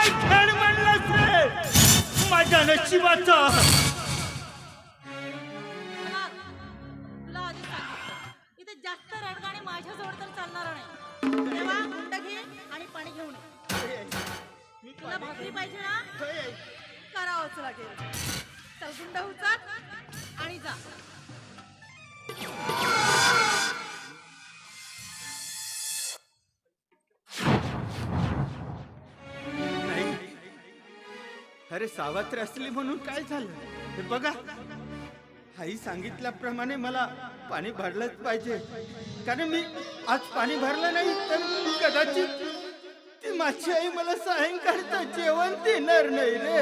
काय खेळ म्हणलास रे माझ्या नशिबाचा. तुला आधी सांगितलं इथे जास्त रडगाणे माझ्याजवळ तर चालणार नाही. तेव्हा गुंड घे आणि पाणी घेऊन ये. तुला भाकरी पाहिजे ना, करावंच लागेल. चल गुंड उचल आणि जा. अरे सावत्र असली म्हणून काय झालं हे बघा. आई सांगितल्याप्रमाणे मला पाणी भरलंच पाहिजे, कारण मी आज पाणी भरलं नाही तर कदाचित ती माझी आई मला सायंकाळचं जेवण देणार नाही रे.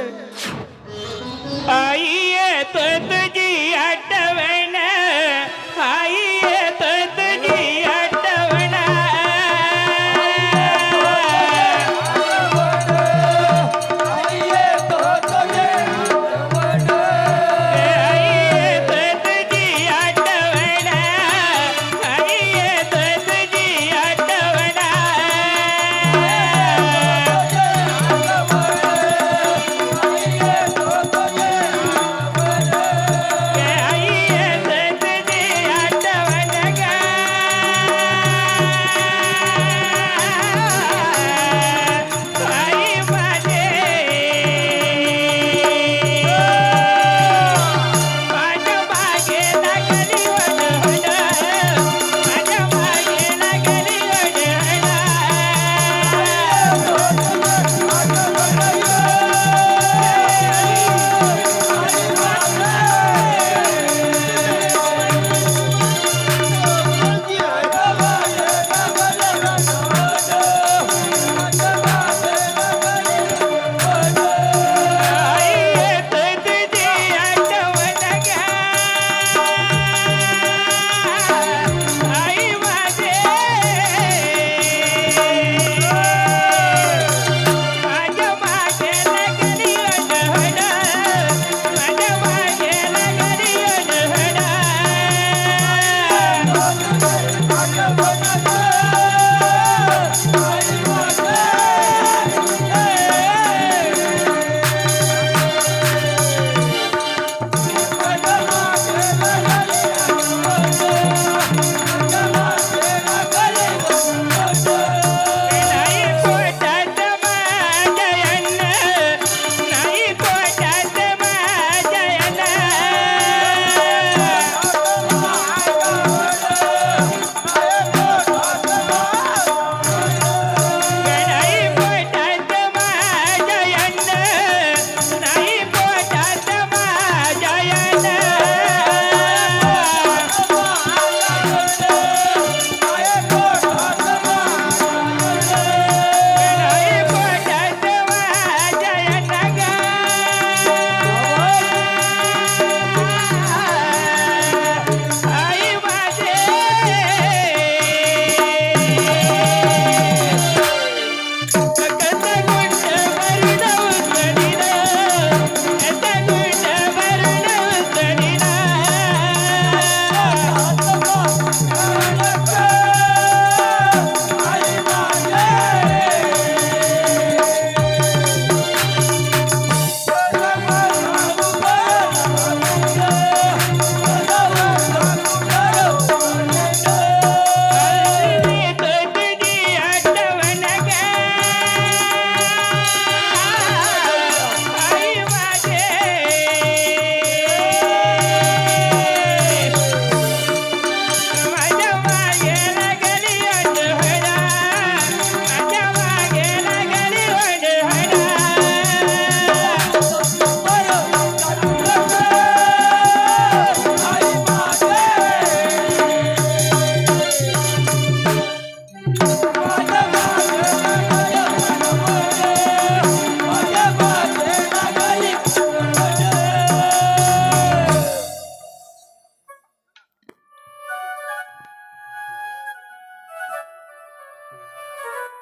आई येत तुझी आठवण, आई येत तुझी आठवण.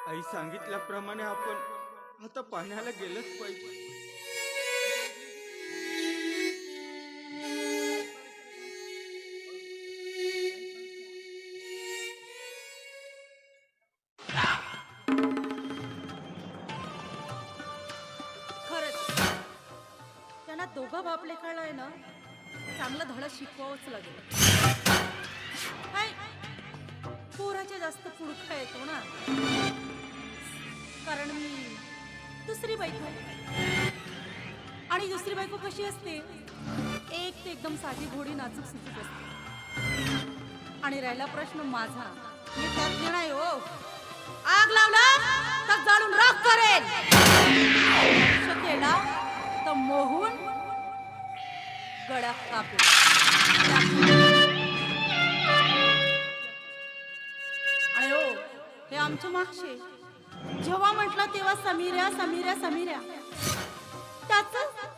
आई सांगितल्याप्रमाणे आपण आता पाण्याला गेलंच पाहिजे. दोघा बापलेकाला आहे ना चांगला धडा शिकवावंच लागेल. काय पोराच्या जास्त पुडका येतो ना, कारण मी दुसरी बायको आणि दुसरी बायको कशी असते, एक ते एकदम साधी घोडी नाजूक सुचत असते. आणि राहिला प्रश्न माझा, मी त्यात नाही हो, आग लावला तर जाळून राख करेन, केला तर मोहून गळ्यात कापेल. आणि हो, हे आमच्या मागचे जेव्हा म्हटलं तेव्हा समीर्या समीर्या समीर्या, त्याच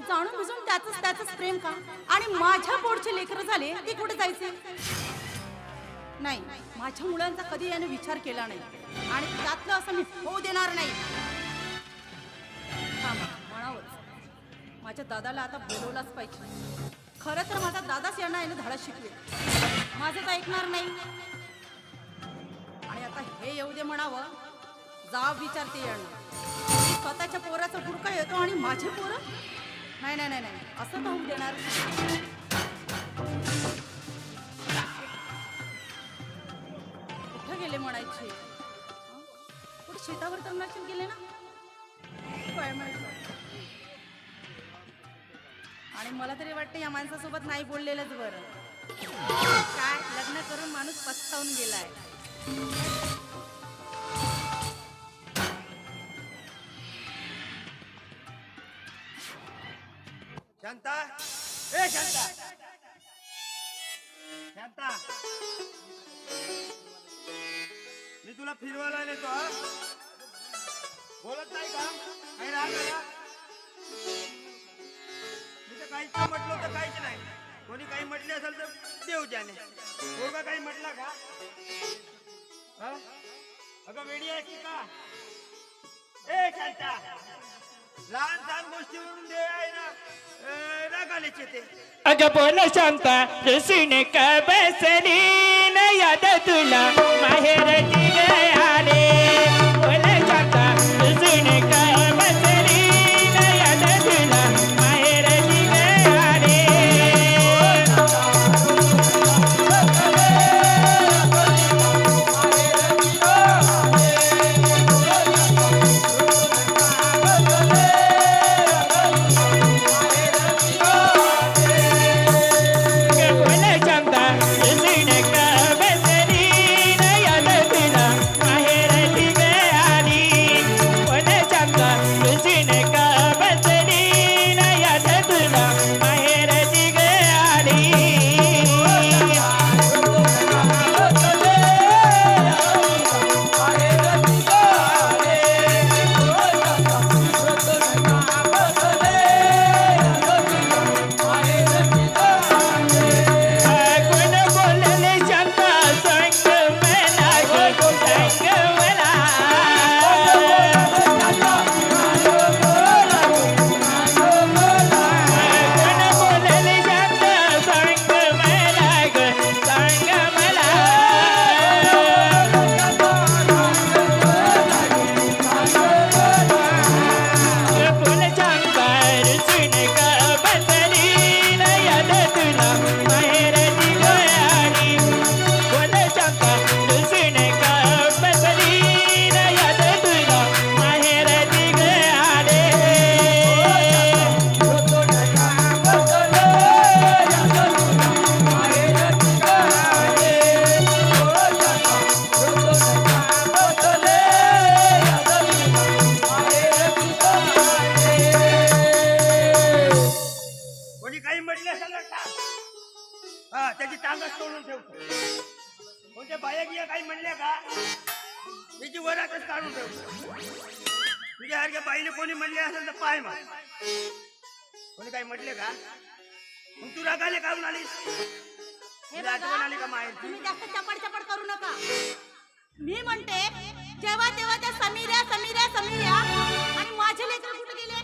जाणून बुजून त्याच प्रेम का? आणि माझ्या पोटचे लेकरं झाले ते कुठे जायचे? नाही, माझ्या मुलांचा कधी याने विचार केला नाही आणि त्यातलं असं मी होऊ देणार नाही. म्हणावंच, माझ्या दादाला आता बोलवलाच पाहिजे. खरं तर माझा दादाच यांना याने धडा शिकवेल, माझं तर ऐकणार नाही. आणि आता हे येऊ दे म्हणावं, जाब विचारते यांना, स्वतःच्या पोराचा बुडका येतो आणि माझे पोरं नाही नाही नाही नाही असं तर होऊ देणार. कुठं गेले म्हणायचे? कुठे शेतावर तर नसेल गेले ना, काय माहिती. आणि मला तरी वाटतं या माणसासोबत नाही बोललेलंच बरं. काय लग्न करून माणूस पस्तावून गेलाय. शांता, ए शांता, शांता, मी तुला फिरवायला नेतो. बोलत नाही का? काही राग आला? मी तर काहीच म्हटलं तर काहीच नाही. कोणी काही म्हटले असेल तर देव जाणे. पोरगा काही म्हटला का? अगं वेडी आहे की का? ए शांता, लहान लहान गोष्टीवरून देव आहे ना रागालेच येते. अगं बोल शांता, रसीने का बसली न याद तुला माहेर आले. बोल शांता, रसीने का बसली न याद तुला माहेर आले. त्याची टांगच तोडून ठेवतो. कोणत्या बाया गिया काही म्हणल्या का? त्याची वरातच काढून ठेवतो. तुझ्यासारख्या बाईने कोणी म्हणले असेल तर पाय मार. कोणी काही म्हटले का? मग तू रागाले काढून आलीस? आठवण आली का माहेर? तुम्ही जास्त चपड करू नका. मी म्हणते जेव्हा तेव्हा त्या समीर्या समीर्या समीर्या आणि माझे लेकर कुठे गेले?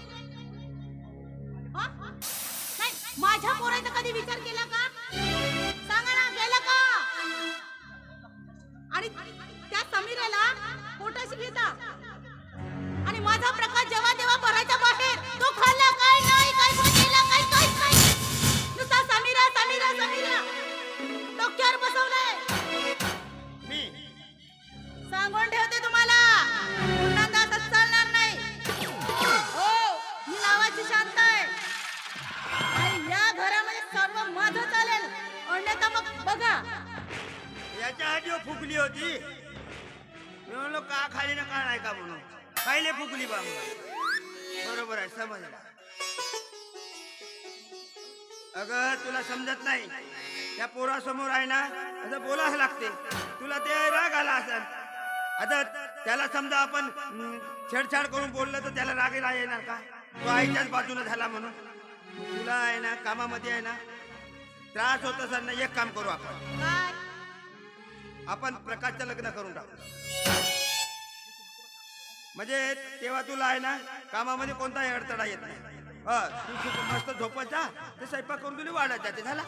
नाही, माझ्या पोराचा कधी विचार केला का? सांगा ना, गेला का? आणि त्या समीर्याला पोटाशी घेता आणि माझा प्रकाश जेव्हा तेव्हा भरायचा बाहेर, तो खाल्ला काय नाही, काय बोलला काय होती. मी म्हणलो का खाली ना का नाही का म्हणून खायले फुकली बा म्हणून. बरोबर आहे समजलं. अगं तुला समजत नाही त्या पोरासमोर आहे ना असं बोलावं लागते. तुला ते राग आला असेल. आता त्याला समजा आपण छेडछाड करून बोललं तर त्याला राग येणार का? तो आईच्याच बाजूला झाला म्हणून. तुला आहे ना कामामध्ये आहे ना त्रास होत असेल ना, एक काम करू आपण. काय आपण प्रकाशचं लग्न करून टाकू. म्हणजे तेव्हा तुला आहे ना कामामध्ये कोणताही अडथळा येत नाही. तू मस्त झोपायचा ते स्वयंपाक करून तुला वाढत जाते. झाला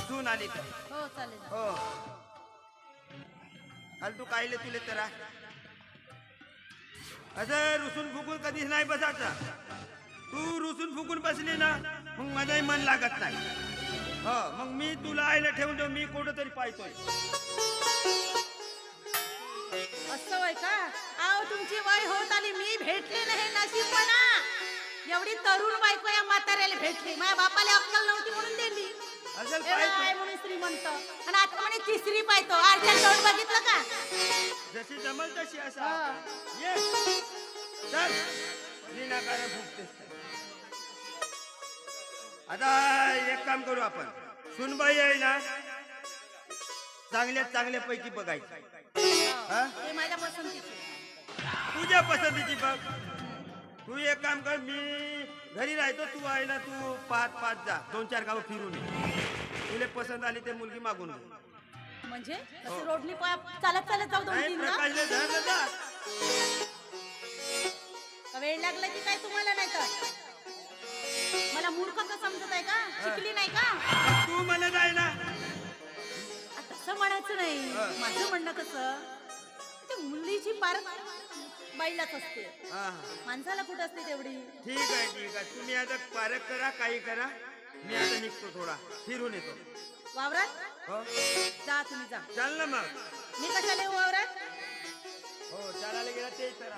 सून आली तर. हो चालेल. हो तू कायले तुले तर असं रुसून फुकून कधीच नाही बसायचं. तू रुसून फुकून बसली ना मग माझंही मन लागत नाही. हो मग मी तुला आईला ठेवून देऊ. मी कुठं तरी पाहतोय. असं वय का? आहो तुमची वय होत आली, मी भेटले नाही नशीब म्हणा. एवढी तरुण बायको या म्हाताऱ्याला भेटली. माझ्या बापाला अक्कल नव्हती म्हणून दिली. असेल आहे म्हणून श्रीमंत आणि आता म्हणे तिसरी पाहतो. आरच्या तोंड बघितलं का? जशी जमल तशी असा ये चल विनाकारण फुकतेस. आता एक काम करू आपण. सुनबाई आहे ना चांगल्या पैकी बघायची. ते माझ्या पसंतीचे. तुझ्या पसंतीची बघ. तू एक काम कर. मी घरी राहतो. तू आहे ना तू पाच जा 2-4 गावं फिरून ये. तुला पसंत आली ते मुलगी मागून घे. म्हणजे असं रोडनी चालत चालत जाऊ 2-3 ना? प्रकाशला धर जा. का वेळ लागला की काय तुम्हाला? नाही तर मला मूर्ख का समजत आहे का? शिकली नाही का? तू म्हणत आहे ना तसं म्हणायचं नाही. माझं म्हणणं कसं ते मुलीची पार बाईलाच असते. माणसाला कुठं असते तेवढी. ठीक आहे. तुम्ही आता पारक करा काही करा. मी आता निघतो थोडा फिरून येतो वावरात. हो जा तुम्ही जा. चाल ना मग. मी कशाला येऊ वावरात? हो चालायला गेला ते तर